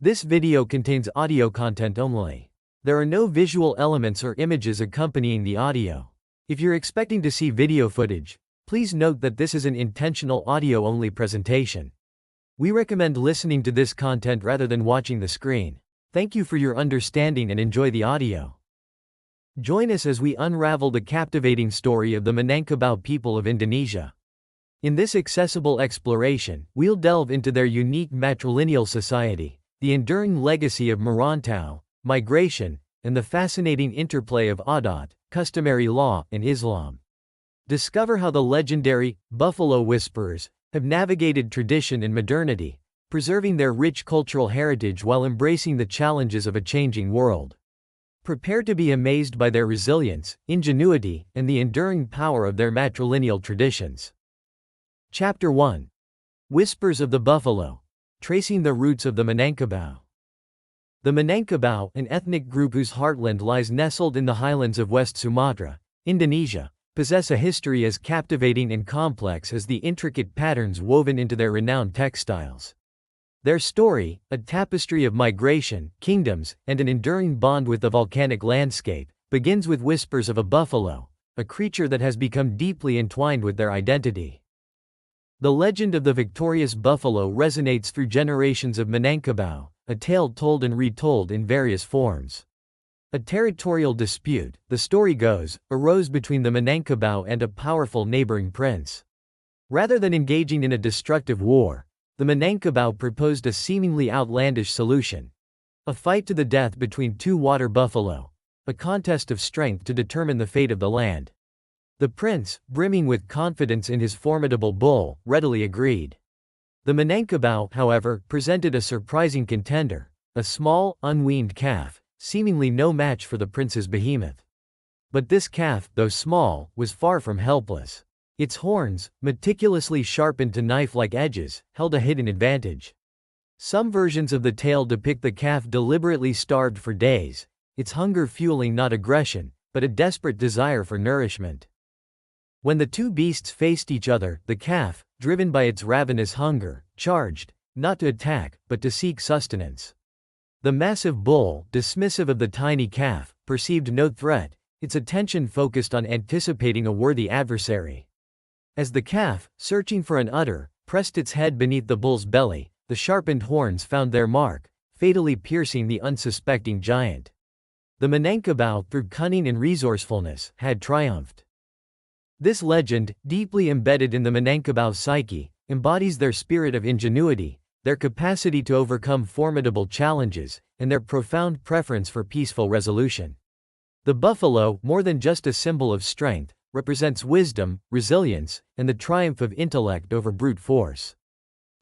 This video contains audio content only. There are no visual elements or images accompanying the audio. If you're expecting to see video footage, please note that this is an intentional audio-only presentation. We recommend listening to this content rather than watching the screen. Thank you for your understanding and enjoy the audio. Join us as we unravel the captivating story of the Minangkabau people of Indonesia. In this accessible exploration, we'll delve into their unique matrilineal society, the enduring legacy of merantau, migration, and the fascinating interplay of adat, customary law, and Islam. Discover how the legendary Buffalo Whisperers have navigated tradition and modernity, preserving their rich cultural heritage while embracing the challenges of a changing world. Prepare to be amazed by their resilience, ingenuity, and the enduring power of their matrilineal traditions. Chapter 1. Whispers of the Buffalo. Tracing the roots of the Minangkabau. The Minangkabau, an ethnic group whose heartland lies nestled in the highlands of West Sumatra, Indonesia, possess a history as captivating and complex as the intricate patterns woven into their renowned textiles. Their story, a tapestry of migration, kingdoms, and an enduring bond with the volcanic landscape, begins with whispers of a buffalo, a creature that has become deeply entwined with their identity. The legend of the victorious buffalo resonates through generations of Minangkabau, a tale told and retold in various forms. A territorial dispute, the story goes, arose between the Minangkabau and a powerful neighboring prince. Rather than engaging in a destructive war, the Minangkabau proposed a seemingly outlandish solution. A fight to the death between two water buffalo, a contest of strength to determine the fate of the land. The prince, brimming with confidence in his formidable bull, readily agreed. The Minangkabau, however, presented a surprising contender, a small, unweaned calf, seemingly no match for the prince's behemoth. But this calf, though small, was far from helpless. Its horns, meticulously sharpened to knife-like edges, held a hidden advantage. Some versions of the tale depict the calf deliberately starved for days, its hunger fueling not aggression, but a desperate desire for nourishment. When the two beasts faced each other, the calf, driven by its ravenous hunger, charged, not to attack, but to seek sustenance. The massive bull, dismissive of the tiny calf, perceived no threat, its attention focused on anticipating a worthy adversary. As the calf, searching for an udder, pressed its head beneath the bull's belly, the sharpened horns found their mark, fatally piercing the unsuspecting giant. The Minangkabau, through cunning and resourcefulness, had triumphed. This legend, deeply embedded in the Minangkabau psyche, embodies their spirit of ingenuity, their capacity to overcome formidable challenges, and their profound preference for peaceful resolution. The buffalo, more than just a symbol of strength, represents wisdom, resilience, and the triumph of intellect over brute force.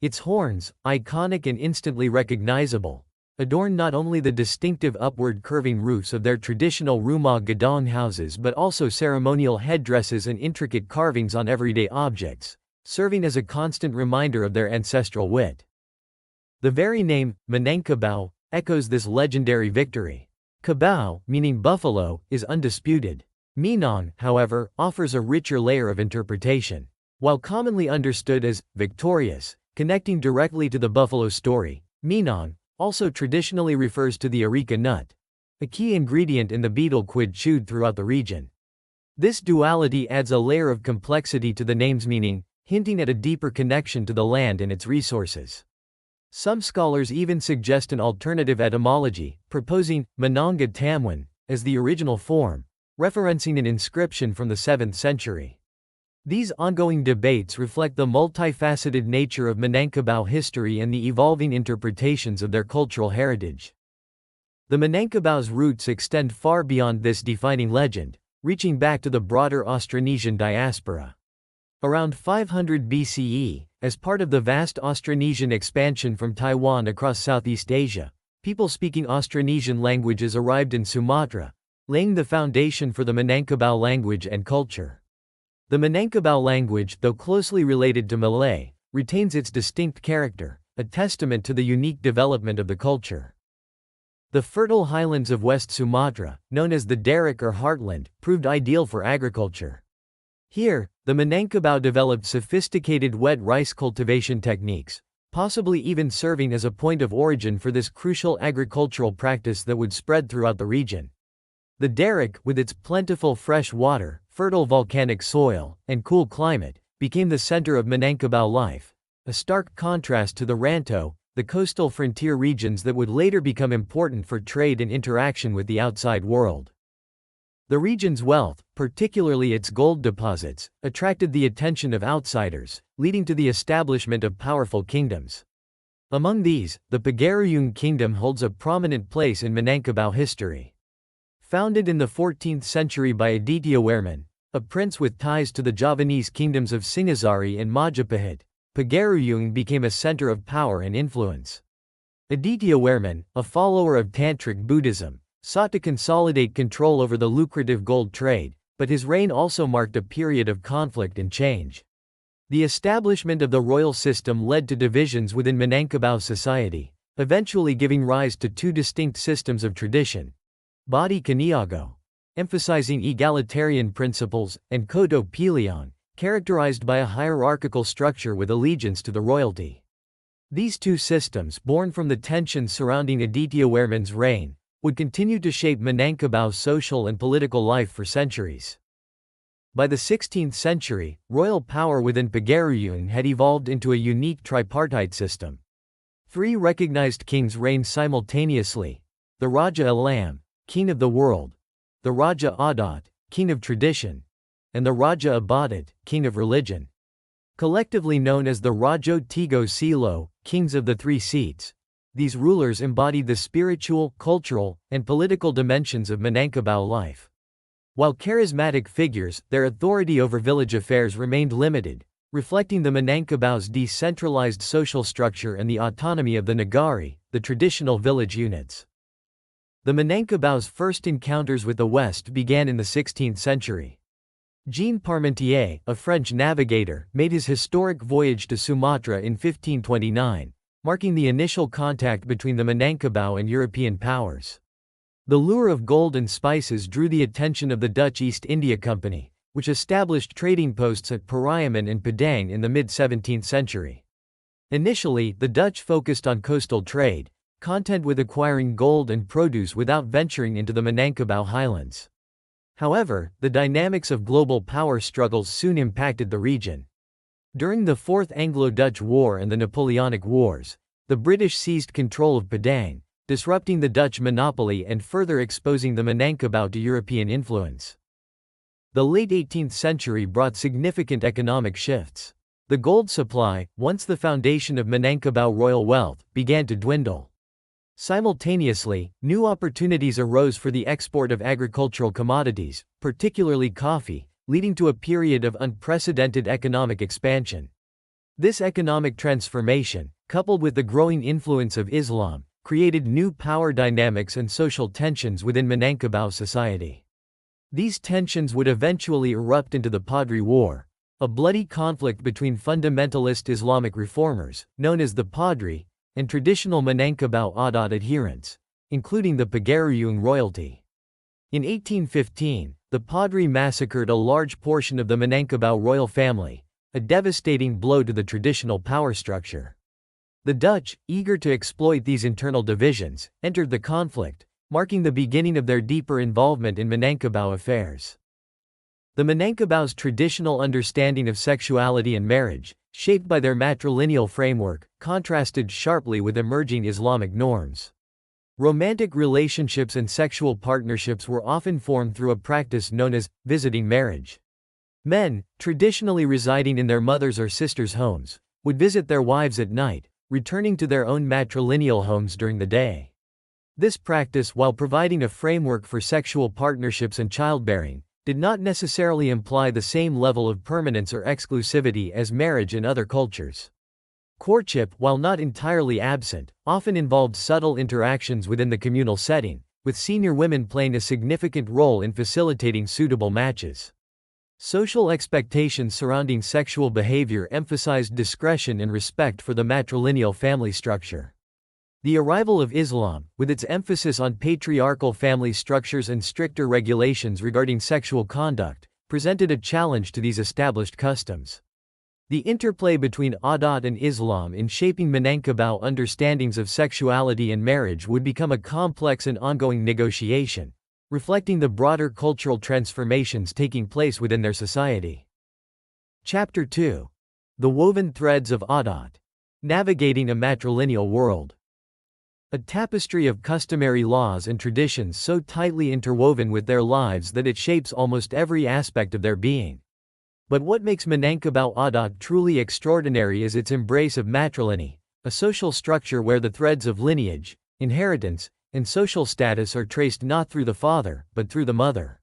Its horns, iconic and instantly recognizable, adorn not only the distinctive upward curving roofs of their traditional rumah gadang houses but also ceremonial headdresses and intricate carvings on everyday objects, serving as a constant reminder of their ancestral wit. The very name, Minangkabau, echoes this legendary victory. Kabau, meaning buffalo, is undisputed. Minang, however, offers a richer layer of interpretation. While commonly understood as victorious, connecting directly to the buffalo story, Minang also traditionally refers to the areca nut, a key ingredient in the betel quid chewed throughout the region. This duality adds a layer of complexity to the name's meaning, hinting at a deeper connection to the land and its resources. Some scholars even suggest an alternative etymology, proposing Mananga Tamwan as the original form, referencing an inscription from the 7th century. These ongoing debates reflect the multifaceted nature of Minangkabau history and the evolving interpretations of their cultural heritage. The Minangkabau's roots extend far beyond this defining legend, reaching back to the broader Austronesian diaspora. Around 500 BCE, as part of the vast Austronesian expansion from Taiwan across Southeast Asia, people speaking Austronesian languages arrived in Sumatra, laying the foundation for the Minangkabau language and culture. The Minangkabau language, though closely related to Malay, retains its distinct character, a testament to the unique development of the culture. The fertile highlands of West Sumatra, known as the Darak or Heartland, proved ideal for agriculture. Here, the Minangkabau developed sophisticated wet rice cultivation techniques, possibly even serving as a point of origin for this crucial agricultural practice that would spread throughout the region. The derrick, with its plentiful fresh water, fertile volcanic soil, and cool climate, became the center of Minangkabau life, a stark contrast to the Ranto, the coastal frontier regions that would later become important for trade and interaction with the outside world. The region's wealth, particularly its gold deposits, attracted the attention of outsiders, leading to the establishment of powerful kingdoms. Among these, the Pagaruyung Kingdom holds a prominent place in Minangkabau history. Founded in the 14th century by Aditya Werman, a prince with ties to the Javanese kingdoms of Singhasari and Majapahit, Pagaruyung became a center of power and influence. Aditya Werman, a follower of Tantric Buddhism, sought to consolidate control over the lucrative gold trade, but his reign also marked a period of conflict and change. The establishment of the royal system led to divisions within Minangkabau society, eventually giving rise to two distinct systems of tradition: Badi Kaniago, emphasizing egalitarian principles, and Koto Pilion, characterized by a hierarchical structure with allegiance to the royalty. These two systems, born from the tensions surrounding Aditya Werman's reign, would continue to shape Minangkabau's social and political life for centuries. By the 16th century, royal power within Pagaruyung had evolved into a unique tripartite system. Three recognized kings reigned simultaneously: the Raja Alam, king of the world; the Raja Adat, king of tradition; and the Raja Abadat, king of religion. Collectively known as the Rajo Tigo Silo, kings of the three seats, these rulers embodied the spiritual, cultural, and political dimensions of Minangkabau life. While charismatic figures, their authority over village affairs remained limited, reflecting the Minangkabau's decentralized social structure and the autonomy of the Nagari, the traditional village units. The Minangkabau's first encounters with the West began in the 16th century. Jean Parmentier, a French navigator, made his historic voyage to Sumatra in 1529, marking the initial contact between the Minangkabau and European powers. The lure of gold and spices drew the attention of the Dutch East India Company, which established trading posts at Pariaman and Padang in the mid-17th century. Initially, the Dutch focused on coastal trade, content with acquiring gold and produce without venturing into the Minangkabau highlands. However, the dynamics of global power struggles soon impacted the region. During the Fourth Anglo-Dutch War and the Napoleonic Wars, the British seized control of Padang, disrupting the Dutch monopoly and further exposing the Minangkabau to European influence. The late 18th century brought significant economic shifts. The gold supply, once the foundation of Minangkabau royal wealth, began to dwindle. Simultaneously, new opportunities arose for the export of agricultural commodities, particularly coffee, leading to a period of unprecedented economic expansion. This economic transformation, coupled with the growing influence of Islam, created new power dynamics and social tensions within Minangkabau society. These tensions would eventually erupt into the Padri War, a bloody conflict between fundamentalist Islamic reformers, known as the Padri, and traditional Minangkabau Adat adherents, including the Pagaruyung royalty. In 1815, the Padri massacred a large portion of the Minangkabau royal family, a devastating blow to the traditional power structure. The Dutch, eager to exploit these internal divisions, entered the conflict, marking the beginning of their deeper involvement in Minangkabau affairs. The Minangkabau's traditional understanding of sexuality and marriage, shaped by their matrilineal framework, contrasted sharply with emerging Islamic norms. Romantic relationships and sexual partnerships were often formed through a practice known as visiting marriage. Men, traditionally residing in their mother's or sister's homes, would visit their wives at night, returning to their own matrilineal homes during the day. This practice, while providing a framework for sexual partnerships and childbearing, did not necessarily imply the same level of permanence or exclusivity as marriage in other cultures. Courtship, while not entirely absent, often involved subtle interactions within the communal setting, with senior women playing a significant role in facilitating suitable matches. Social expectations surrounding sexual behavior emphasized discretion and respect for the matrilineal family structure. The arrival of Islam, with its emphasis on patriarchal family structures and stricter regulations regarding sexual conduct, presented a challenge to these established customs. The interplay between Adat and Islam in shaping Minangkabau understandings of sexuality and marriage would become a complex and ongoing negotiation, reflecting the broader cultural transformations taking place within their society. Chapter 2. The Woven Threads of Adat. Navigating a Matrilineal World. A tapestry of customary laws and traditions so tightly interwoven with their lives that it shapes almost every aspect of their being. But what makes Minangkabau Adat truly extraordinary is its embrace of matrilineal, a social structure where the threads of lineage, inheritance, and social status are traced not through the father, but through the mother.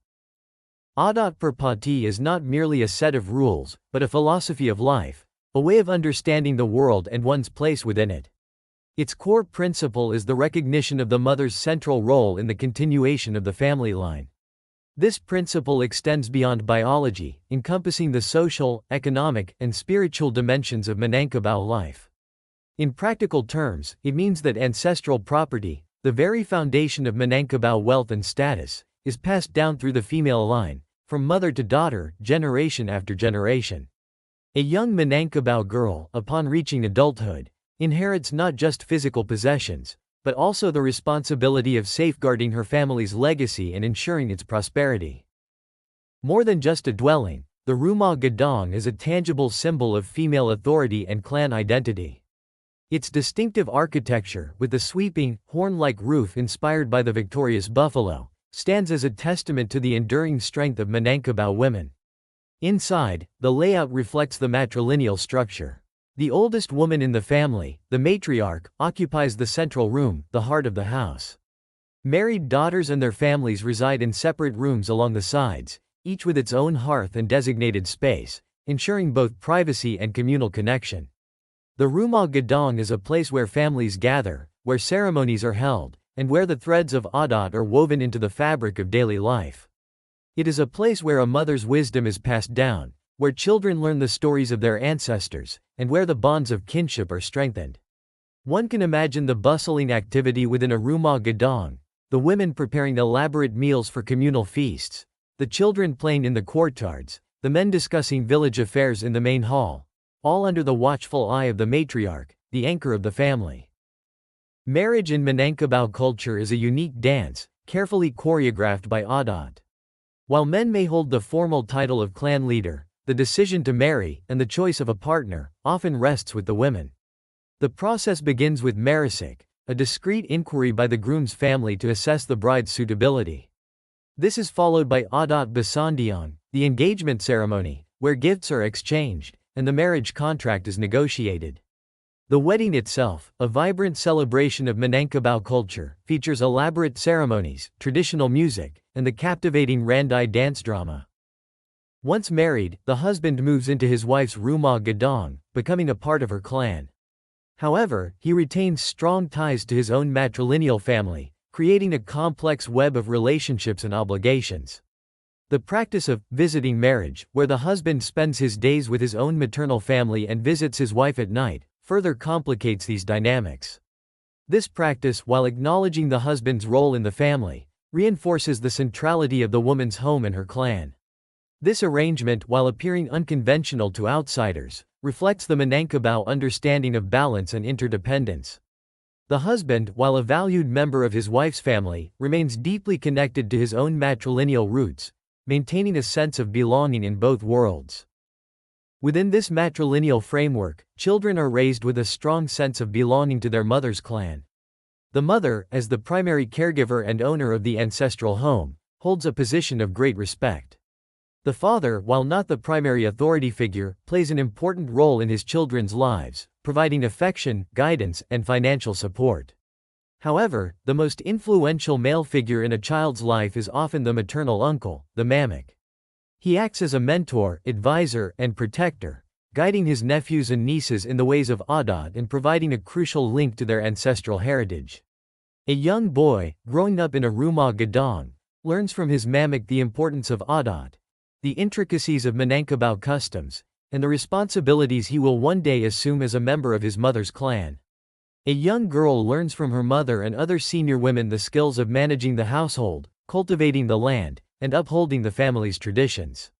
Adat Perpati is not merely a set of rules, but a philosophy of life, a way of understanding the world and one's place within it. Its core principle is the recognition of the mother's central role in the continuation of the family line. This principle extends beyond biology, encompassing the social, economic, and spiritual dimensions of Minangkabau life. In practical terms, it means that ancestral property, the very foundation of Minangkabau wealth and status, is passed down through the female line, from mother to daughter, generation after generation. A young Minangkabau girl, upon reaching adulthood, inherits not just physical possessions, but also the responsibility of safeguarding her family's legacy and ensuring its prosperity. More than just a dwelling, the Rumah Gadang is a tangible symbol of female authority and clan identity. Its distinctive architecture, with the sweeping, horn-like roof inspired by the victorious buffalo, stands as a testament to the enduring strength of Minangkabau women. Inside, the layout reflects the matrilineal structure. The oldest woman in the family, the matriarch, occupies the central room, the heart of the house. Married daughters and their families reside in separate rooms along the sides, each with its own hearth and designated space, ensuring both privacy and communal connection. The Rumah Gadang is a place where families gather, where ceremonies are held, and where the threads of Adat are woven into the fabric of daily life. It is a place where a mother's wisdom is passed down, where children learn the stories of their ancestors, and where the bonds of kinship are strengthened. One can imagine the bustling activity within a Rumah Gadang, the women preparing elaborate meals for communal feasts, the children playing in the courtyards, the men discussing village affairs in the main hall, all under the watchful eye of the matriarch, the anchor of the family. Marriage in Minangkabau culture is a unique dance, carefully choreographed by Adat. While men may hold the formal title of clan leader, the decision to marry, and the choice of a partner, often rests with the women. The process begins with marisak, a discreet inquiry by the groom's family to assess the bride's suitability. This is followed by Adat Basandian, the engagement ceremony, where gifts are exchanged, and the marriage contract is negotiated. The wedding itself, a vibrant celebration of Minangkabau culture, features elaborate ceremonies, traditional music, and the captivating Randai dance drama. Once married, the husband moves into his wife's Rumah Gadang, becoming a part of her clan. However, he retains strong ties to his own matrilineal family, creating a complex web of relationships and obligations. The practice of visiting marriage, where the husband spends his days with his own maternal family and visits his wife at night, further complicates these dynamics. This practice, while acknowledging the husband's role in the family, reinforces the centrality of the woman's home and her clan. This arrangement, while appearing unconventional to outsiders, reflects the Minangkabau understanding of balance and interdependence. The husband, while a valued member of his wife's family, remains deeply connected to his own matrilineal roots, maintaining a sense of belonging in both worlds. Within this matrilineal framework, children are raised with a strong sense of belonging to their mother's clan. The mother, as the primary caregiver and owner of the ancestral home, holds a position of great respect. The father, while not the primary authority figure, plays an important role in his children's lives, providing affection, guidance, and financial support. However, the most influential male figure in a child's life is often the maternal uncle, the mamak. He acts as a mentor, advisor, and protector, guiding his nephews and nieces in the ways of Adat and providing a crucial link to their ancestral heritage. A young boy, growing up in a Rumah Gadang, learns from his mamak the importance of Adat, the intricacies of Minangkabau customs, and the responsibilities he will one day assume as a member of his mother's clan. A young girl learns from her mother and other senior women the skills of managing the household, cultivating the land, and upholding the family's traditions.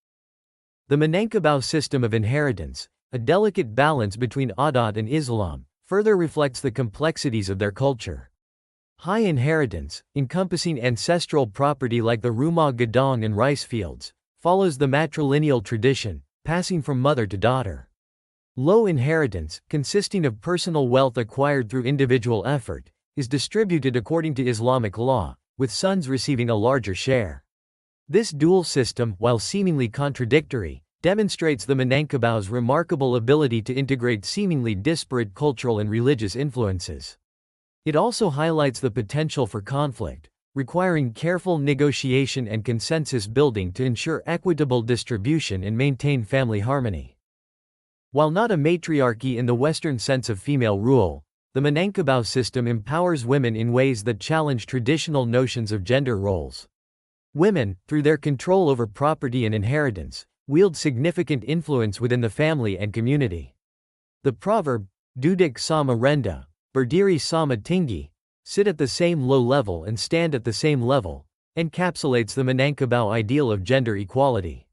The Minangkabau system of inheritance, a delicate balance between Adat and Islam, further reflects the complexities of their culture. High inheritance, encompassing ancestral property like the rumah gadang and rice fields, follows the matrilineal tradition, passing from mother to daughter. Low inheritance, consisting of personal wealth acquired through individual effort, is distributed according to Islamic law, with sons receiving a larger share. This dual system, while seemingly contradictory, demonstrates the Minangkabau's remarkable ability to integrate seemingly disparate cultural and religious influences. It also highlights the potential for conflict, requiring careful negotiation and consensus building to ensure equitable distribution and maintain family harmony. While not a matriarchy in the Western sense of female rule, the Minangkabau system empowers women in ways that challenge traditional notions of gender roles. Women, through their control over property and inheritance, wield significant influence within the family and community. The proverb, "Duduk sama renda, berdiri sama tinggi," sit at the same low level and stand at the same level, encapsulates the Minangkabau ideal of gender equality.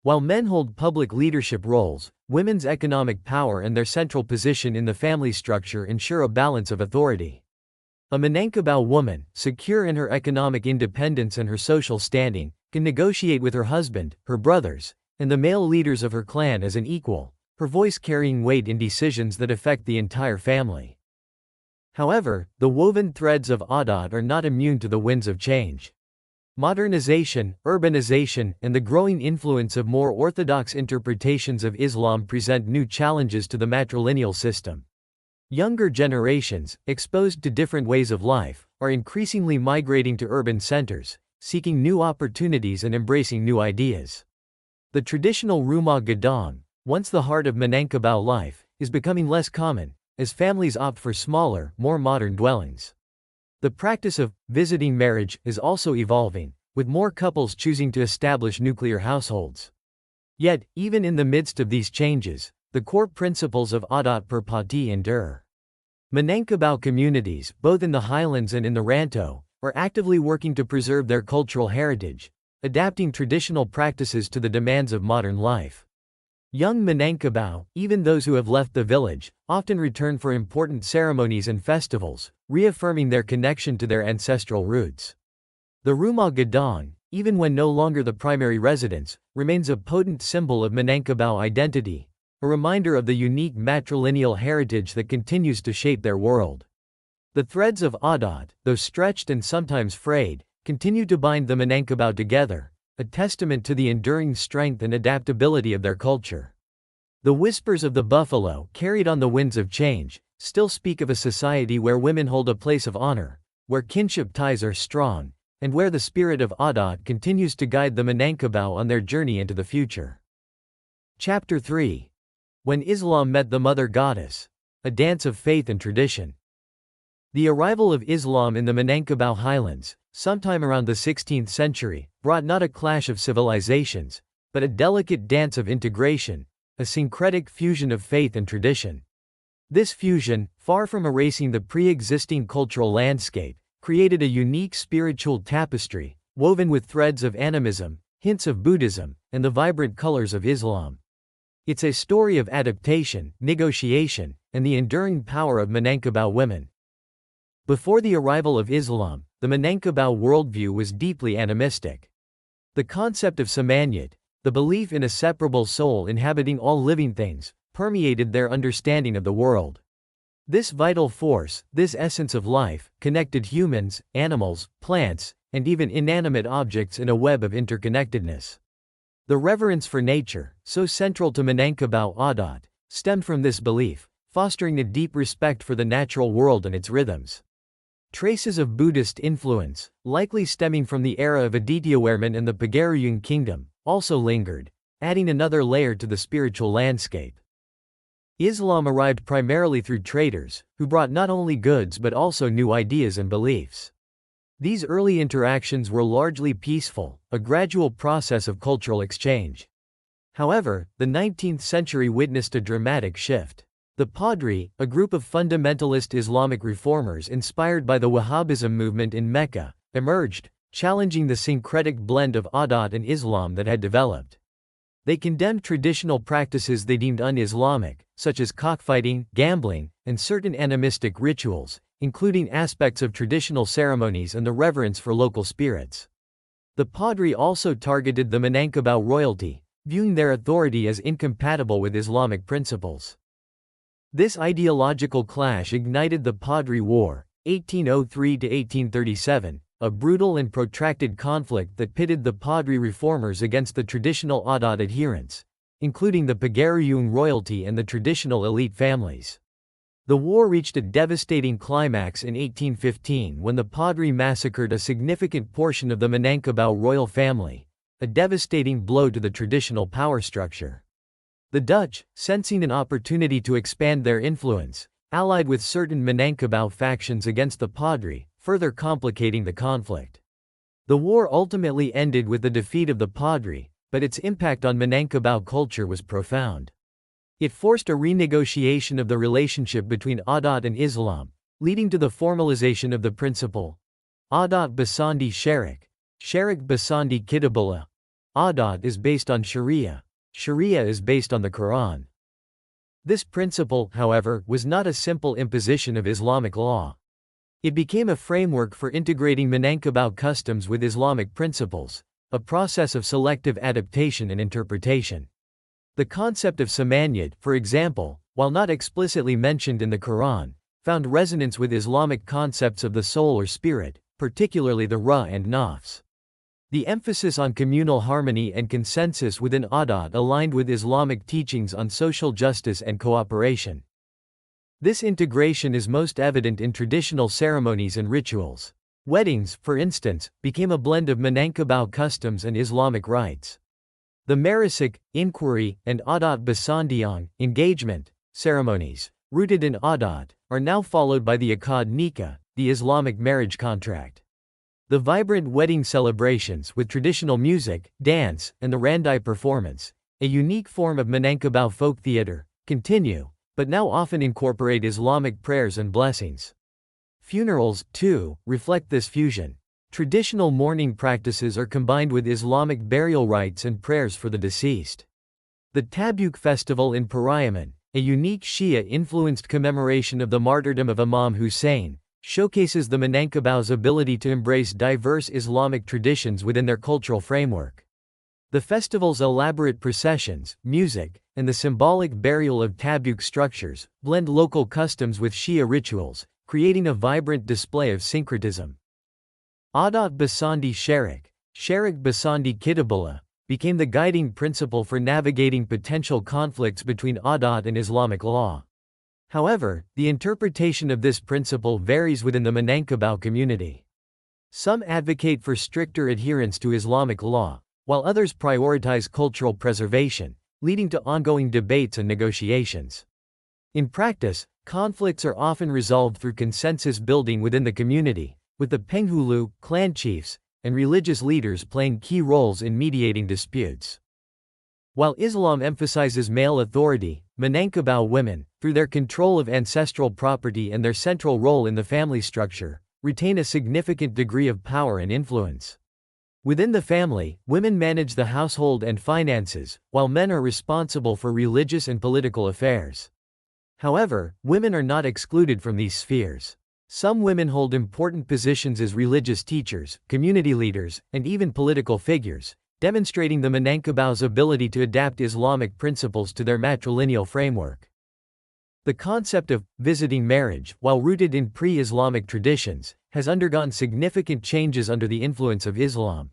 While men hold public leadership roles, women's economic power and their central position in the family structure ensure a balance of authority. A Minangkabau woman, secure in her economic independence and her social standing, can negotiate with her husband, her brothers, and the male leaders of her clan as an equal, her voice carrying weight in decisions that affect the entire family. However, the woven threads of Adat are not immune to the winds of change. Modernization, urbanization, and the growing influence of more orthodox interpretations of Islam present new challenges to the matrilineal system. Younger generations, exposed to different ways of life, are increasingly migrating to urban centers, seeking new opportunities and embracing new ideas. The traditional rumah gadang, once the heart of Minangkabau life, is becoming less common, as families opt for smaller, more modern dwellings. The practice of visiting marriage is also evolving, with more couples choosing to establish nuclear households. Yet, even in the midst of these changes, the core principles of Adat Perpati endure. Minangkabau communities, both in the highlands and in the Rantau, are actively working to preserve their cultural heritage, adapting traditional practices to the demands of modern life. Young Minangkabau, even those who have left the village, often return for important ceremonies and festivals, reaffirming their connection to their ancestral roots. The rumah gadang, even when no longer the primary residence, remains a potent symbol of Minangkabau identity, a reminder of the unique matrilineal heritage that continues to shape their world. The threads of Adat, though stretched and sometimes frayed, continue to bind the Minangkabau together, a testament to the enduring strength and adaptability of their culture. The whispers of the buffalo, carried on the winds of change, still speak of a society where women hold a place of honor, where kinship ties are strong, and where the spirit of Adat continues to guide the Minangkabau on their journey into the future. Chapter 3. When Islam Met the Mother Goddess, a Dance of Faith and Tradition. The arrival of Islam in the Minangkabau highlands, sometime around the 16th century, brought not a clash of civilizations, but a delicate dance of integration, a syncretic fusion of faith and tradition. This fusion, far from erasing the pre-existing cultural landscape, created a unique spiritual tapestry, woven with threads of animism, hints of Buddhism, and the vibrant colors of Islam. It's a story of adaptation, negotiation, and the enduring power of Minangkabau women. Before the arrival of Islam, the Minangkabau worldview was deeply animistic. The concept of Samanyat, the belief in a separable soul inhabiting all living things, permeated their understanding of the world. This vital force, this essence of life, connected humans, animals, plants, and even inanimate objects in a web of interconnectedness. The reverence for nature, so central to Minangkabau Adat, stemmed from this belief, fostering a deep respect for the natural world and its rhythms. Traces of Buddhist influence, likely stemming from the era of Adityawarman and the Pagaruyung kingdom, also lingered, adding another layer to the spiritual landscape. Islam arrived primarily through traders, who brought not only goods but also new ideas and beliefs. These early interactions were largely peaceful, a gradual process of cultural exchange. However, the 19th century witnessed a dramatic shift. The Padri, a group of fundamentalist Islamic reformers inspired by the Wahhabism movement in Mecca, emerged, challenging the syncretic blend of Adat and Islam that had developed. They condemned traditional practices they deemed un-Islamic, such as cockfighting, gambling, and certain animistic rituals, including aspects of traditional ceremonies and the reverence for local spirits. The Padri also targeted the Minangkabau royalty, viewing their authority as incompatible with Islamic principles. This ideological clash ignited the Padri War, 1803–1837, a brutal and protracted conflict that pitted the Padri reformers against the traditional Adat adherents, including the Pagaruyung royalty and the traditional elite families. The war reached a devastating climax in 1815 when the Padri massacred a significant portion of the Minangkabau royal family, a devastating blow to the traditional power structure. The Dutch, sensing an opportunity to expand their influence, allied with certain Minangkabau factions against the Padri, further complicating the conflict. The war ultimately ended with the defeat of the Padri, but its impact on Minangkabau culture was profound. It forced a renegotiation of the relationship between Adat and Islam, leading to the formalization of the principle Adat Basandi Syarik, Syarik Basandi Kitabullah. Adat is based on Sharia. Sharia is based on the Quran. This principle, however, was not a simple imposition of Islamic law. It became a framework for integrating Minangkabau customs with Islamic principles, a process of selective adaptation and interpretation. The concept of samanyad, for example, while not explicitly mentioned in the Quran, found resonance with Islamic concepts of the soul or spirit, particularly the Ruh and Nafs. The emphasis on communal harmony and consensus within Adat aligned with Islamic teachings on social justice and cooperation. This integration is most evident in traditional ceremonies and rituals. Weddings, for instance, became a blend of Minangkabau customs and Islamic rites. The Marasik, inquiry, and Adat Basandiang, engagement, ceremonies, rooted in Adat, are now followed by the Akad Nikah, the Islamic marriage contract. The vibrant wedding celebrations with traditional music, dance, and the Randai performance, a unique form of Minangkabau folk theater, continue, but now often incorporate Islamic prayers and blessings. Funerals, too, reflect this fusion. Traditional mourning practices are combined with Islamic burial rites and prayers for the deceased. The Tabuk festival in Pariaman, a unique Shia-influenced commemoration of the martyrdom of Imam Hussein, showcases the Minangkabau's ability to embrace diverse Islamic traditions within their cultural framework. The festival's elaborate processions, music, and the symbolic burial of Tabuk structures blend local customs with Shia rituals, creating a vibrant display of syncretism. Adat Basandi Syarik, Syarik Basandi Kitabullah, became the guiding principle for navigating potential conflicts between Adat and Islamic law. However, the interpretation of this principle varies within the Minangkabau community. Some advocate for stricter adherence to Islamic law, while others prioritize cultural preservation, leading to ongoing debates and negotiations. In practice, conflicts are often resolved through consensus building within the community, with the Penghulu, clan chiefs, and religious leaders playing key roles in mediating disputes. While Islam emphasizes male authority, Minangkabau women, through their control of ancestral property and their central role in the family structure, retain a significant degree of power and influence. Within the family, women manage the household and finances, while men are responsible for religious and political affairs. However, women are not excluded from these spheres. Some women hold important positions as religious teachers, community leaders, and even political figures, demonstrating the Minangkabau's ability to adapt Islamic principles to their matrilineal framework. The concept of visiting marriage, while rooted in pre-Islamic traditions, has undergone significant changes under the influence of Islam.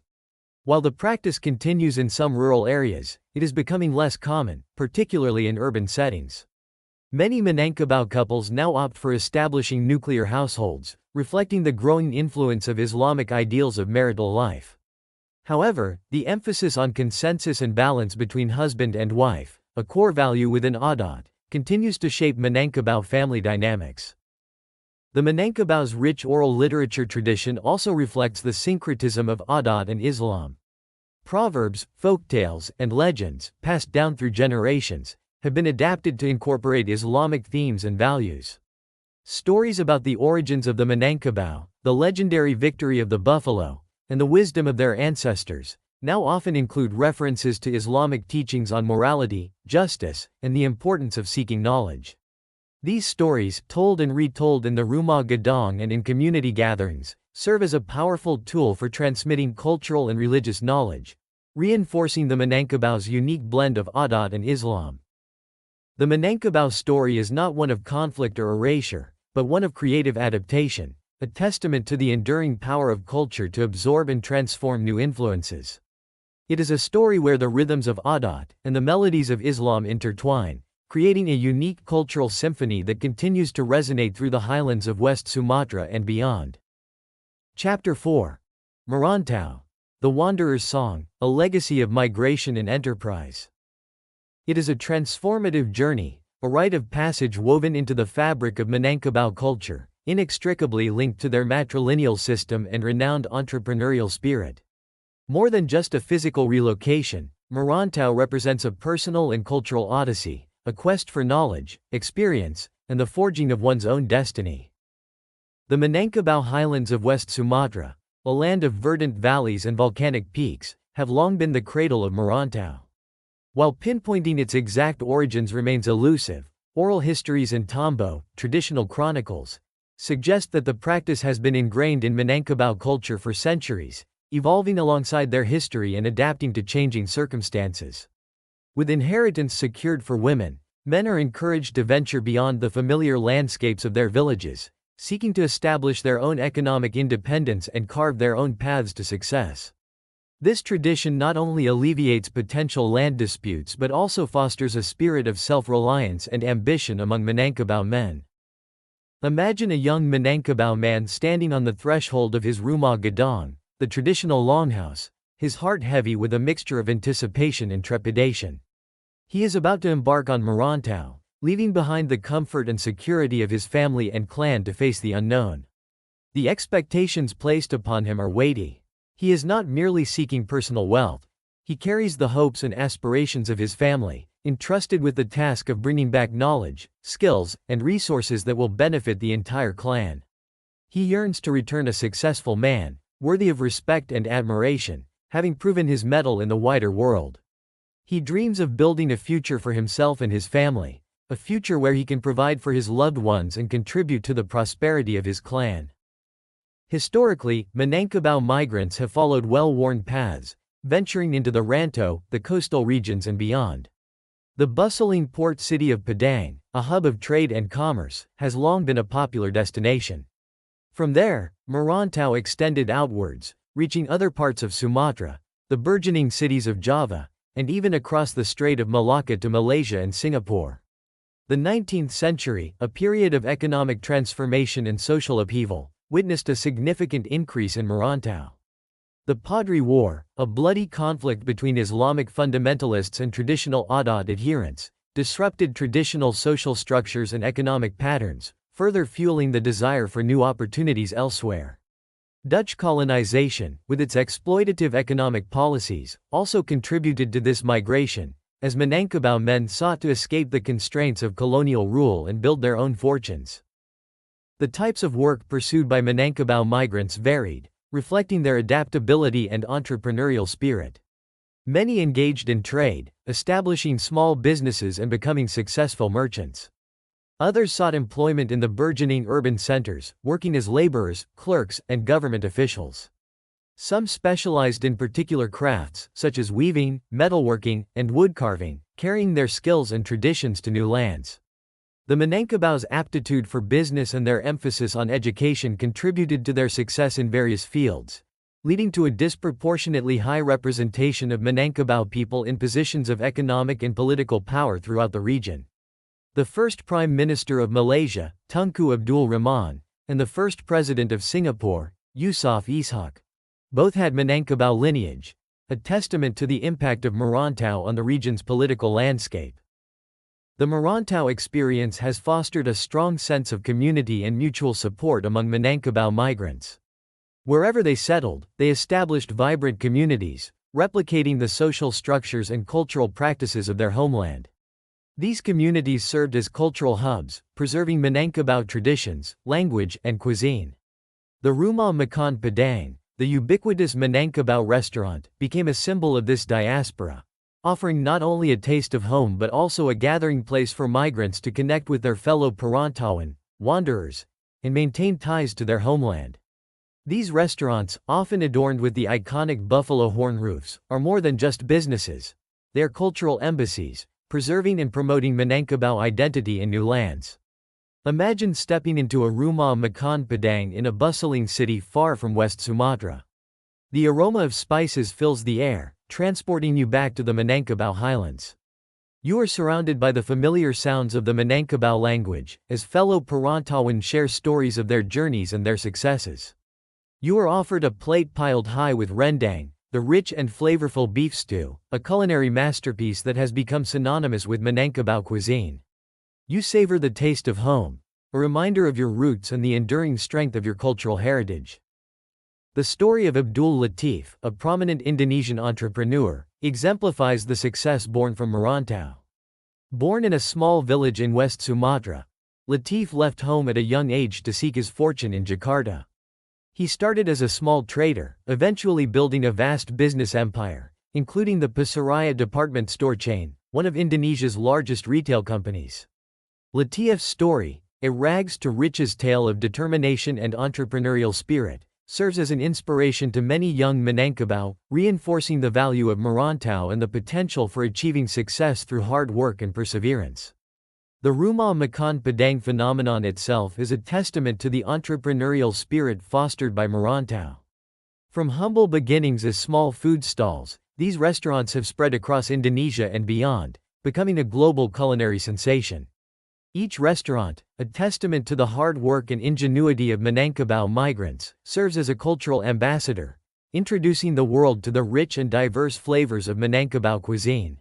While the practice continues in some rural areas, it is becoming less common, particularly in urban settings. Many Minangkabau couples now opt for establishing nuclear households, reflecting the growing influence of Islamic ideals of marital life. However, the emphasis on consensus and balance between husband and wife, a core value within Adat, continues to shape Minangkabau family dynamics. The Minangkabau's rich oral literature tradition also reflects the syncretism of Adat and Islam. Proverbs, folktales, and legends, passed down through generations, have been adapted to incorporate Islamic themes and values. Stories about the origins of the Minangkabau, the legendary victory of the buffalo, and the wisdom of their ancestors, now often include references to Islamic teachings on morality, justice, and the importance of seeking knowledge. These stories, told and retold in the Rumah Gadang and in community gatherings, serve as a powerful tool for transmitting cultural and religious knowledge, reinforcing the Minangkabau's unique blend of adat and Islam. The Minangkabau story is not one of conflict or erasure, but one of creative adaptation, a testament to the enduring power of culture to absorb and transform new influences. It is a story where the rhythms of adat and the melodies of Islam intertwine, creating a unique cultural symphony that continues to resonate through the highlands of West Sumatra and beyond. Chapter 4. Merantau, the Wanderer's Song, a legacy of migration and enterprise. It is a transformative journey, a rite of passage woven into the fabric of Minangkabau culture, inextricably linked to their matrilineal system and renowned entrepreneurial spirit. More than just a physical relocation, Merantau represents a personal and cultural odyssey, a quest for knowledge, experience, and the forging of one's own destiny. The Minangkabau highlands of West Sumatra, a land of verdant valleys and volcanic peaks, have long been the cradle of Merantau. While pinpointing its exact origins remains elusive, oral histories and tambo, traditional chronicles, suggest that the practice has been ingrained in Minangkabau culture for centuries, evolving alongside their history and adapting to changing circumstances. With inheritance secured for women, men are encouraged to venture beyond the familiar landscapes of their villages, seeking to establish their own economic independence and carve their own paths to success. This tradition not only alleviates potential land disputes but also fosters a spirit of self-reliance and ambition among Minangkabau men. Imagine a young Minangkabau man standing on the threshold of his Rumah Gadang, the traditional longhouse, his heart heavy with a mixture of anticipation and trepidation. He is about to embark on Merantau, leaving behind the comfort and security of his family and clan to face the unknown. The expectations placed upon him are weighty. He is not merely seeking personal wealth. He carries the hopes and aspirations of his family, entrusted with the task of bringing back knowledge, skills, and resources that will benefit the entire clan. He yearns to return a successful man, worthy of respect and admiration, having proven his mettle in the wider world. He dreams of building a future for himself and his family, a future where he can provide for his loved ones and contribute to the prosperity of his clan. Historically, Minangkabau migrants have followed well-worn paths, venturing into the Rantau, the coastal regions and beyond. The bustling port city of Padang, a hub of trade and commerce, has long been a popular destination. From there, Merantau extended outwards, reaching other parts of Sumatra, the burgeoning cities of Java, and even across the Strait of Malacca to Malaysia and Singapore. The 19th century, a period of economic transformation and social upheaval, witnessed a significant increase in Merantau. The Padri War, a bloody conflict between Islamic fundamentalists and traditional adat adherents, disrupted traditional social structures and economic patterns, further fueling the desire for new opportunities elsewhere. Dutch colonization, with its exploitative economic policies, also contributed to this migration, as Minangkabau men sought to escape the constraints of colonial rule and build their own fortunes. The types of work pursued by Minangkabau migrants varied, reflecting their adaptability and entrepreneurial spirit. Many engaged in trade, establishing small businesses and becoming successful merchants. Others sought employment in the burgeoning urban centers, working as laborers, clerks, and government officials. Some specialized in particular crafts, such as weaving, metalworking, and woodcarving, carrying their skills and traditions to new lands. The Minangkabau's aptitude for business and their emphasis on education contributed to their success in various fields, leading to a disproportionately high representation of Minangkabau people in positions of economic and political power throughout the region. The first Prime Minister of Malaysia, Tunku Abdul Rahman, and the first President of Singapore, Yusof Ishak, both had Minangkabau lineage, a testament to the impact of Merantau on the region's political landscape. The Merantau experience has fostered a strong sense of community and mutual support among Minangkabau migrants. Wherever they settled, they established vibrant communities, replicating the social structures and cultural practices of their homeland. These communities served as cultural hubs, preserving Minangkabau traditions, language, and cuisine. The Rumah Makan Padang, The ubiquitous Minangkabau restaurant became a symbol of this diaspora, offering not only a taste of home but also a gathering place for migrants to connect with their fellow Perantauan, wanderers, and maintain ties to their homeland. These restaurants, often adorned with the iconic buffalo horn roofs, are more than just businesses. They are cultural embassies, preserving and promoting Minangkabau identity in new lands. Imagine stepping into a rumah makan Padang in a bustling city far from West Sumatra. The aroma of spices fills the air, transporting you back to the Minangkabau highlands. You are surrounded by the familiar sounds of the Minangkabau language, as fellow Perantauan share stories of their journeys and their successes. You are offered a plate piled high with rendang, the rich and flavorful beef stew, a culinary masterpiece that has become synonymous with Minangkabau cuisine. You savor the taste of home, a reminder of your roots and the enduring strength of your cultural heritage. The story of Abdul Latif, a prominent Indonesian entrepreneur, exemplifies the success born from Merantau. Born in a small village in West Sumatra, Latif left home at a young age to seek his fortune in Jakarta. He started as a small trader, eventually building a vast business empire, including the Pasaraya department store chain, one of Indonesia's largest retail companies. Latif's story, a rags-to-riches tale of determination and entrepreneurial spirit, serves as an inspiration to many young Minangkabau, reinforcing the value of Merantau and the potential for achieving success through hard work and perseverance. The Rumah Makan Padang phenomenon itself is a testament to the entrepreneurial spirit fostered by Merantau. From humble beginnings as small food stalls, these restaurants have spread across Indonesia and beyond, becoming a global culinary sensation. Each restaurant, a testament to the hard work and ingenuity of Minangkabau migrants, serves as a cultural ambassador, introducing the world to the rich and diverse flavors of Minangkabau cuisine.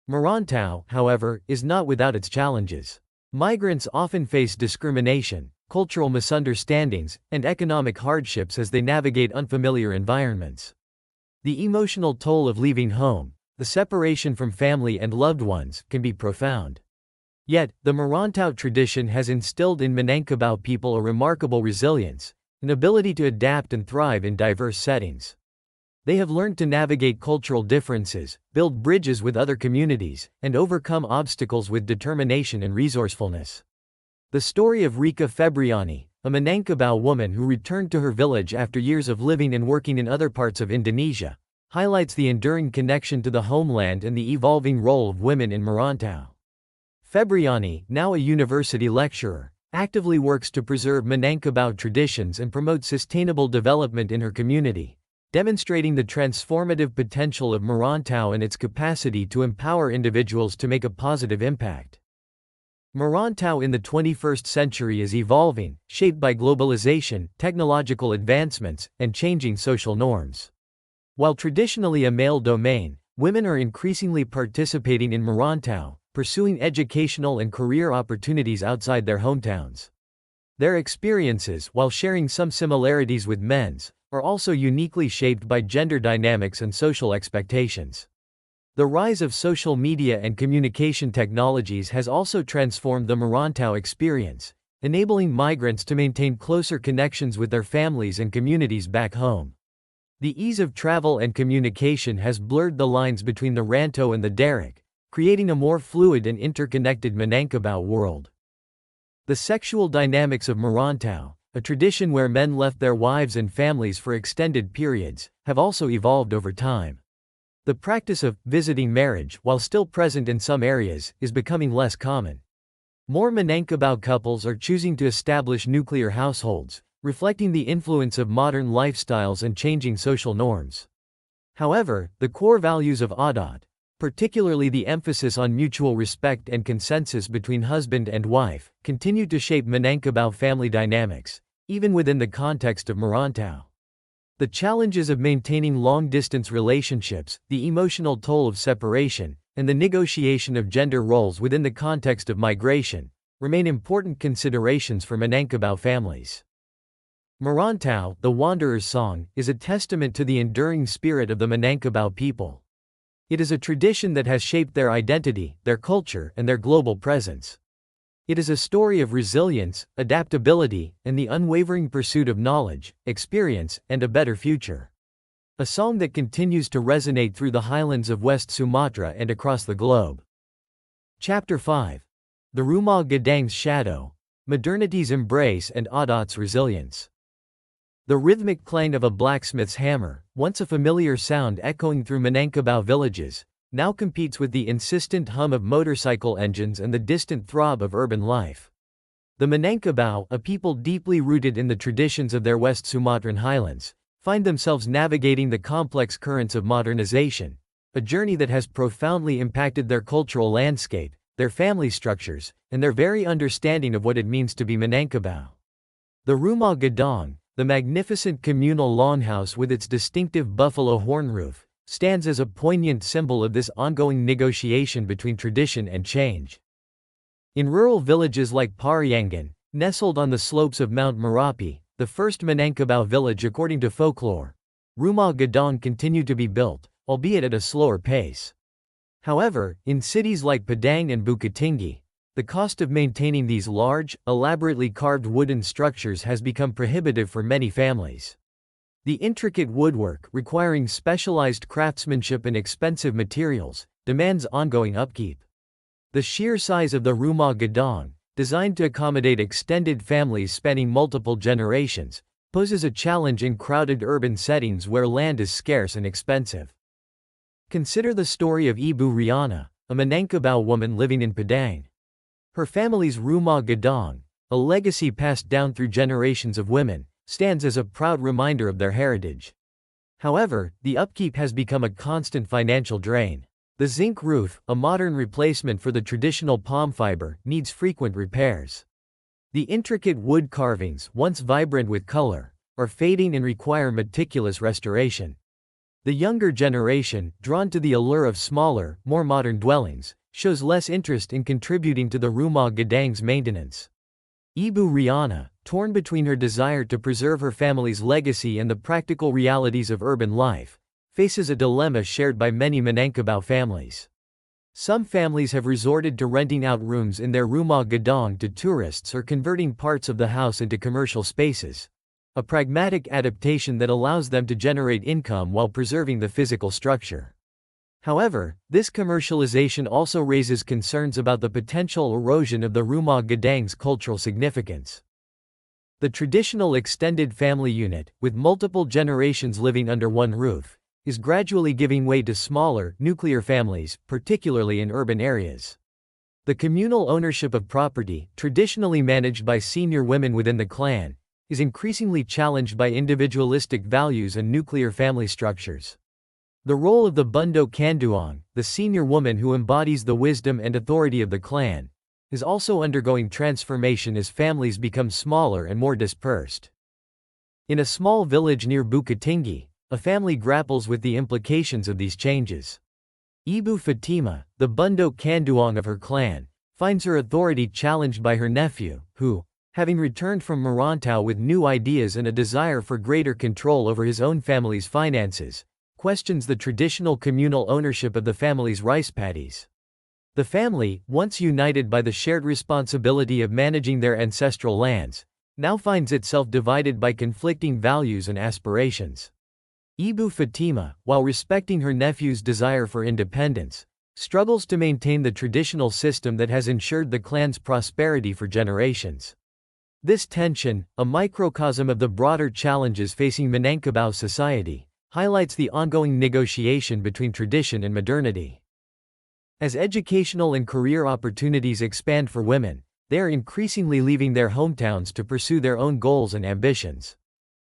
Merantau, however, is not without its challenges. Migrants often face discrimination, cultural misunderstandings, and economic hardships as they navigate unfamiliar environments. The emotional toll of leaving home, the separation from family and loved ones, can be profound. Yet, the Merantau tradition has instilled in Minangkabau people a remarkable resilience, an ability to adapt and thrive in diverse settings. They have learned to navigate cultural differences, build bridges with other communities, and overcome obstacles with determination and resourcefulness. The story of Rika Febriani, a Minangkabau woman who returned to her village after years of living and working in other parts of Indonesia, highlights the enduring connection to the homeland and the evolving role of women in Merantau. Febriani, now a university lecturer, actively works to preserve Minangkabau traditions and promote sustainable development in her community, demonstrating the transformative potential of Merantau and its capacity to empower individuals to make a positive impact. Merantau in the 21st century is evolving, shaped by globalization, technological advancements, and changing social norms. While traditionally a male domain, women are increasingly participating in Merantau, pursuing educational and career opportunities outside their hometowns. Their experiences, while sharing some similarities with men's, are also uniquely shaped by gender dynamics and social expectations. The rise of social media and communication technologies has also transformed the Merantau experience, enabling migrants to maintain closer connections with their families and communities back home. The ease of travel and communication has blurred the lines between the Rantau and the Derek, creating a more fluid and interconnected Minangkabau world. The sexual dynamics of Merantau, a tradition where men left their wives and families for extended periods, have also evolved over time. The practice of visiting marriage, while still present in some areas, is becoming less common. More Minangkabau couples are choosing to establish nuclear households, reflecting the influence of modern lifestyles and changing social norms. However, the core values of Adat, particularly the emphasis on mutual respect and consensus between husband and wife, continue to shape Minangkabau family dynamics, even within the context of Merantau. The challenges of maintaining long-distance relationships, the emotional toll of separation, and the negotiation of gender roles within the context of migration, remain important considerations for Minangkabau families. Merantau, the Wanderer's Song, is a testament to the enduring spirit of the Minangkabau people. It is a tradition that has shaped their identity, their culture, and their global presence. It is a story of resilience, adaptability, and the unwavering pursuit of knowledge, experience, and a better future. A song that continues to resonate through the highlands of West Sumatra and across the globe. Chapter 5. The Rumah Gadang's Shadow, Modernity's Embrace and Adat's Resilience. The rhythmic clang of a blacksmith's hammer, once a familiar sound echoing through Minangkabau villages, now competes with the insistent hum of motorcycle engines and the distant throb of urban life. The Minangkabau, a people deeply rooted in the traditions of their West Sumatran highlands, find themselves navigating the complex currents of modernization, a journey that has profoundly impacted their cultural landscape, their family structures, and their very understanding of what it means to be Minangkabau. The Rumah Gadang, the magnificent communal longhouse with its distinctive buffalo horn roof, stands as a poignant symbol of this ongoing negotiation between tradition and change. In rural villages like Pariangan, nestled on the slopes of Mount Merapi, the first Minangkabau village according to folklore, Rumah Gadang continued to be built, albeit at a slower pace. However, in cities like Padang and Bukittinggi, the cost of maintaining these large, elaborately carved wooden structures has become prohibitive for many families. The intricate woodwork, requiring specialized craftsmanship and expensive materials, demands ongoing upkeep. The sheer size of the Rumah Gadang, designed to accommodate extended families spanning multiple generations, poses a challenge in crowded urban settings where land is scarce and expensive. Consider the story of Ibu Riana, a Minangkabau woman living in Padang. Her family's Rumah Gadang, a legacy passed down through generations of women, stands as a proud reminder of their heritage. However, the upkeep has become a constant financial drain. The zinc roof, a modern replacement for the traditional palm fiber, needs frequent repairs. The intricate wood carvings, once vibrant with color, are fading and require meticulous restoration. The younger generation, drawn to the allure of smaller, more modern dwellings, shows less interest in contributing to the Rumah Gadang's maintenance. Ibu Riana, torn between her desire to preserve her family's legacy and the practical realities of urban life, faces a dilemma shared by many Minangkabau families. Some families have resorted to renting out rooms in their Rumah Gadang to tourists or converting parts of the house into commercial spaces, a pragmatic adaptation that allows them to generate income while preserving the physical structure. However, this commercialization also raises concerns about the potential erosion of the Rumah Gadang's cultural significance. The traditional extended family unit, with multiple generations living under one roof, is gradually giving way to smaller, nuclear families, particularly in urban areas. The communal ownership of property, traditionally managed by senior women within the clan, is increasingly challenged by individualistic values and nuclear family structures. The role of the Bundo Kanduang, the senior woman who embodies the wisdom and authority of the clan, is also undergoing transformation as families become smaller and more dispersed. In a small village near Bukittinggi, a family grapples with the implications of these changes. Ibu Fatima, the Bundo Kanduang of her clan, finds her authority challenged by her nephew, who, having returned from Merantau with new ideas and a desire for greater control over his own family's finances, questions the traditional communal ownership of the family's rice paddies. The family, once united by the shared responsibility of managing their ancestral lands, now finds itself divided by conflicting values and aspirations. Ibu Fatima, while respecting her nephew's desire for independence, struggles to maintain the traditional system that has ensured the clan's prosperity for generations. This tension, a microcosm of the broader challenges facing Minangkabau society, highlights the ongoing negotiation between tradition and modernity. As educational and career opportunities expand for women, they are increasingly leaving their hometowns to pursue their own goals and ambitions.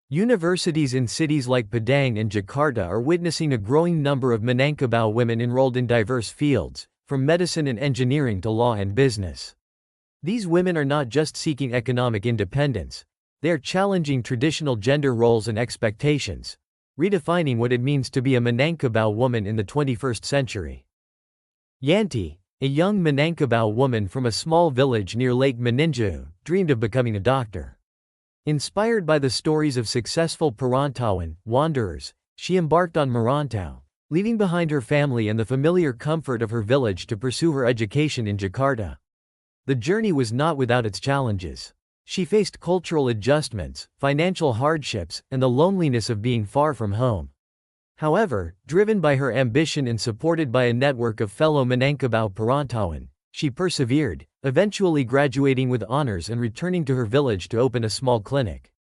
Universities in cities like Padang and Jakarta are witnessing a growing number of Minangkabau women enrolled in diverse fields, from medicine and engineering to law and business. These women are not just seeking economic independence, they are challenging traditional gender roles and expectations, redefining what it means to be a Minangkabau woman in the 21st century. Yanti, a young Minangkabau woman from a small village near Lake Meninjau, dreamed of becoming a doctor. Inspired by the stories of successful Perantauan wanderers, she embarked on Merantau, leaving behind her family and the familiar comfort of her village to pursue her education in Jakarta. The journey was not without its challenges. She faced cultural adjustments, financial hardships, and the loneliness of being far from home. However, driven by her ambition and supported by a network of fellow Minangkabau Perantauan, she persevered, eventually graduating with honors and returning to her village to open a small clinic.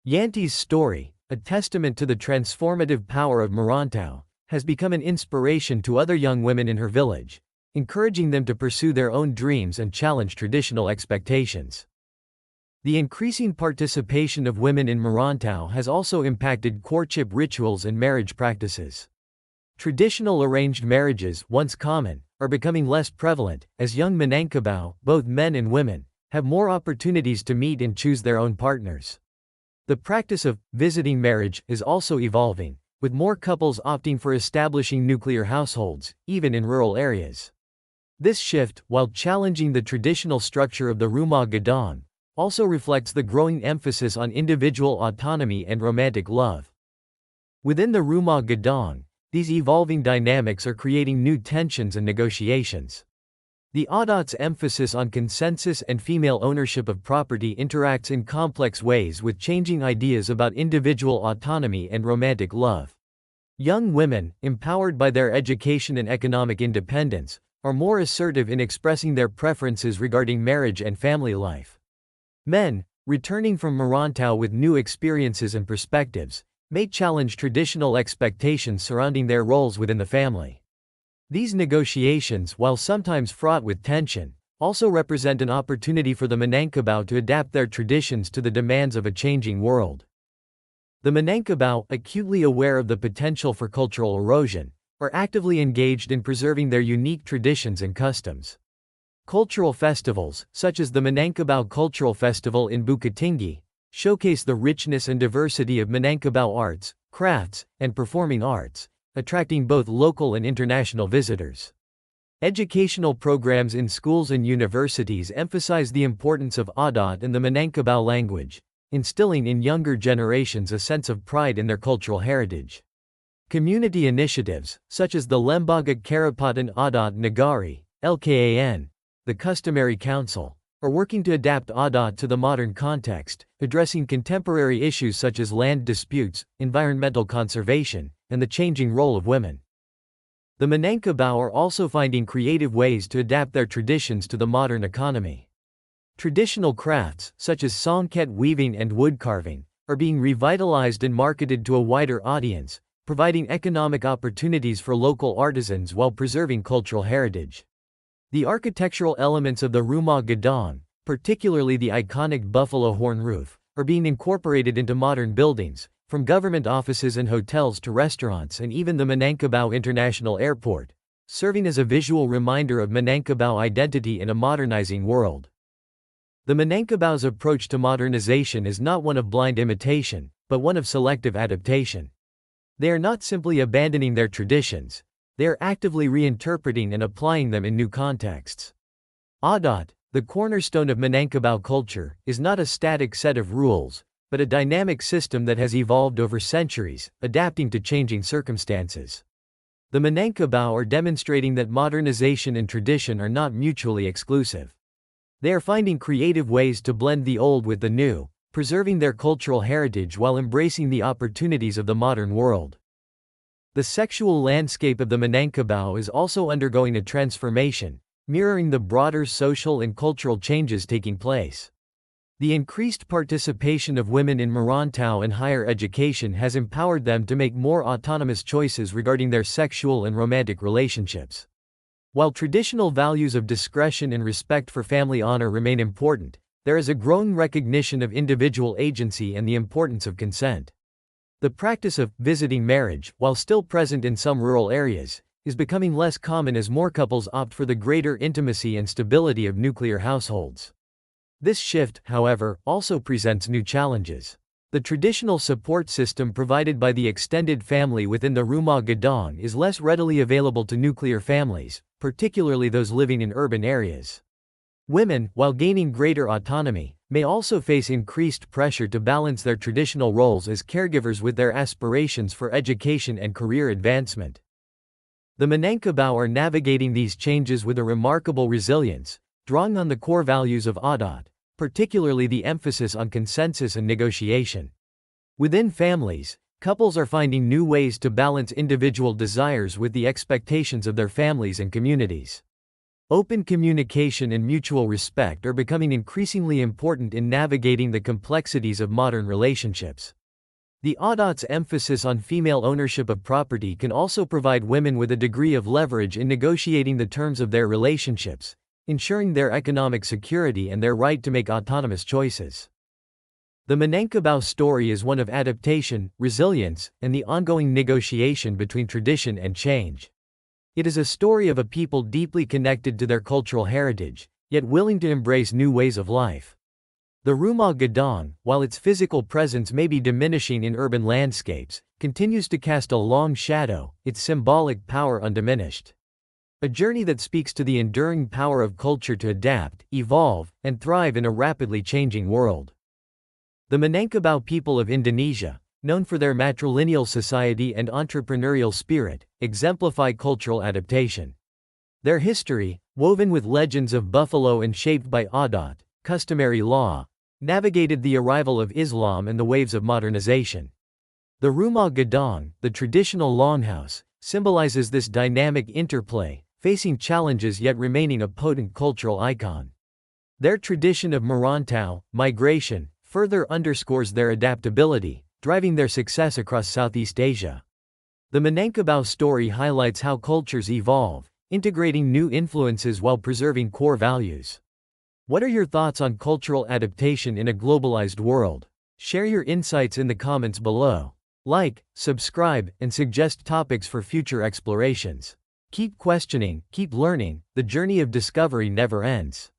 Yanti's story, a testament to the transformative power of Merantau, has become an inspiration to other young women in her village, encouraging them to pursue their own dreams and challenge traditional expectations. The increasing participation of women in Merantau has also impacted courtship rituals and marriage practices. Traditional arranged marriages, once common, are becoming less prevalent, as young Minangkabau, both men and women, have more opportunities to meet and choose their own partners. The practice of visiting marriage is also evolving, with more couples opting for establishing nuclear households, even in rural areas. This shift, while challenging the traditional structure of the rumah gadang, also reflects the growing emphasis on individual autonomy and romantic love. Within the rumah gadang, these evolving dynamics are creating new tensions and negotiations. The adat's emphasis on consensus and female ownership of property interacts in complex ways with changing ideas about individual autonomy and romantic love. Young women, empowered by their education and economic independence, are more assertive in expressing their preferences regarding marriage and family life. Men, returning from Merantau with new experiences and perspectives, may challenge traditional expectations surrounding their roles within the family. These negotiations, while sometimes fraught with tension, also represent an opportunity for the Minangkabau to adapt their traditions to the demands of a changing world. The Minangkabau, acutely aware of the potential for cultural erosion, are actively engaged in preserving their unique traditions and customs. Cultural festivals, such as the Minangkabau Cultural Festival in Bukatinggi, showcase the richness and diversity of Minangkabau arts, crafts, and performing arts, attracting both local and international visitors. Educational programs in schools and universities emphasize the importance of adat and the Minangkabau language, instilling in younger generations a sense of pride in their cultural heritage. Community initiatives, such as the Lembaga Karapatan Adat Negari, LKAN, the Customary Council, are working to adapt adat to the modern context, addressing contemporary issues such as land disputes, environmental conservation, and the changing role of women. The Minangkabau are also finding creative ways to adapt their traditions to the modern economy. Traditional crafts, such as songket weaving and wood carving, are being revitalized and marketed to a wider audience, providing economic opportunities for local artisans while preserving cultural heritage. The architectural elements of the rumah gadang, particularly the iconic buffalo horn roof, are being incorporated into modern buildings, from government offices and hotels to restaurants and even the Minangkabau International Airport, serving as a visual reminder of Minangkabau identity in a modernizing world. The Minangkabau's approach to modernization is not one of blind imitation, but one of selective adaptation. They are not simply abandoning their traditions, they are actively reinterpreting and applying them in new contexts. Adat, the cornerstone of Minangkabau culture, is not a static set of rules, but a dynamic system that has evolved over centuries, adapting to changing circumstances. The Minangkabau are demonstrating that modernization and tradition are not mutually exclusive. They are finding creative ways to blend the old with the new, preserving their cultural heritage while embracing the opportunities of the modern world. The sexual landscape of the Minangkabau is also undergoing a transformation, mirroring the broader social and cultural changes taking place. The increased participation of women in Merantau and higher education has empowered them to make more autonomous choices regarding their sexual and romantic relationships. While traditional values of discretion and respect for family honor remain important, there is a growing recognition of individual agency and the importance of consent. The practice of visiting marriage, while still present in some rural areas, is becoming less common as more couples opt for the greater intimacy and stability of nuclear households. This shift, however, also presents new challenges. The traditional support system provided by the extended family within the rumah gadang is less readily available to nuclear families, particularly those living in urban areas. Women, while gaining greater autonomy, may also face increased pressure to balance their traditional roles as caregivers with their aspirations for education and career advancement. The Minangkabau are navigating these changes with a remarkable resilience, drawing on the core values of Adat, particularly the emphasis on consensus and negotiation. Within families, couples are finding new ways to balance individual desires with the expectations of their families and communities. Open communication and mutual respect are becoming increasingly important in navigating the complexities of modern relationships. The Adat's emphasis on female ownership of property can also provide women with a degree of leverage in negotiating the terms of their relationships, ensuring their economic security and their right to make autonomous choices. The Minangkabau story is one of adaptation, resilience, and the ongoing negotiation between tradition and change. It is a story of a people deeply connected to their cultural heritage, yet willing to embrace new ways of life. The Rumah Gadang, while its physical presence may be diminishing in urban landscapes, continues to cast a long shadow, its symbolic power undiminished. A journey that speaks to the enduring power of culture to adapt, evolve, and thrive in a rapidly changing world. The Minangkabau people of Indonesia, known for their matrilineal society and entrepreneurial spirit, exemplify cultural adaptation. Their history, woven with legends of buffalo and shaped by Adat, customary law, navigated the arrival of Islam and the waves of modernization. The Rumah Gadang, the traditional longhouse, symbolizes this dynamic interplay, facing challenges yet remaining a potent cultural icon. Their tradition of merantau, migration, further underscores their adaptability, driving their success across Southeast Asia. The Minangkabau story highlights how cultures evolve, integrating new influences while preserving core values. What are your thoughts on cultural adaptation in a globalized world? Share your insights in the comments below. Like, subscribe, and suggest topics for future explorations. Keep questioning, keep learning, the journey of discovery never ends.